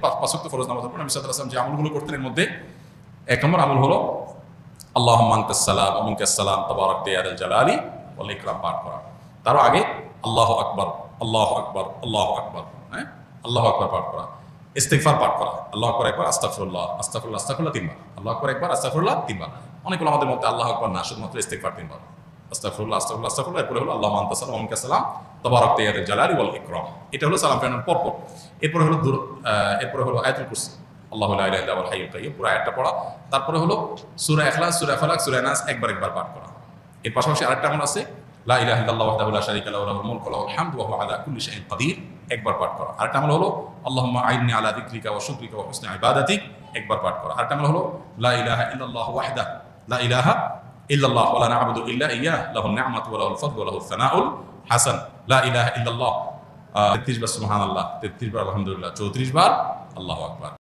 পাঁচ ওয়াক্ত ফরজ নামাজের পর নবী সাল্লাল্লাহু আলাইহি ওয়াসাল্লাম যে আমলগুলো করতেন এর মধ্যে এক নম্বর আমল হলো আল্লাহুম্মা আনতাস সালাম ওয়া মিনকাস সালাম তাবারাকতা ইয়া যাল জালালি ওয়াল ইকরাম পাঠ করা। তারও আগে আল্লাহু আকবার আল্লাহু আকবার আল্লাহু আকবার, হ্যাঁ, আল্লাহু আকবার পাঠ করা, ইস্তিগফার পাঠ করা, আল্লাহু আকবার একবার, আস্তাগফিরুল্লাহ আস্তাগফিরুল্লাহ আস্তাগফিরুল্লাহ তিনবার, আল্লাহু আকবার একবার, আস্তাগফিরুল্লাহ তিনবার। অনেকগুলো আমাদের মধ্যে আল্লাহু আকবার না, শুধুমাত্র ইস্তিগফার তিনবার, আস্তাগফিরুল্লাহ আস্তাগফিরুল্লাহ আস্তাগফিরুল্লাহ, এরপরে হলো আল্লাহুম্মা আনতাস সালাম ওয়া মিনকাস সালাম তাবারাকতা ইয়া যাল জালালি ওয়াল ইকরাম। এটা হলো সালাম ফেরানোর পরপর। এরপরে হলো আয়াতুল কুরসি, আল্লাহু লা ইলাহা ইল্লা হুয়াল হাইয়ুল কাইয়্যুম, পুরো আয়াতটা পড়া। তারপরে হলো সূরা ইখলাস, সূরা ফালাক, সূরা নাস একবার পাঠ করা। এর পাশাপাশি আরেকটা আমল আছে, লা ইলাহা ইল্লাল্লাহু ওয়াহদাহু লা শারীকা লাহু লাহুল মুলকু ওয়া লাহুল হামদু ওয়া হুয়া আলা কুল্লি শাইইন কাদির, একবার পাঠ করা। আরেকটা আমল হলো আল্লাহুম্মা আইন্নি আলা যিকরিকা ওয়া শুকরিকা ওয়া হুসনি ইবাদাতিক, একবার পাঠ করা। আরেকটা আমল হলো লা ইলাহা ইল্লাল্লাহু ওয়াহদাহু লা ইলাহা ইল্লাল্লাহু ওয়া লা না'বুদু ইল্লা ইয়্যাহু লাহুন নি'মাতু ওয়া লাহুল ফাদলু ওয়া লাহুস সানাউল হাসান। লা ইলাহা ইল্লাল্লাহ 33 বার সুবহানাল্লাহ, 33 বার আলহামদুলিল্লাহ, 34 বার আল্লাহু আকবার।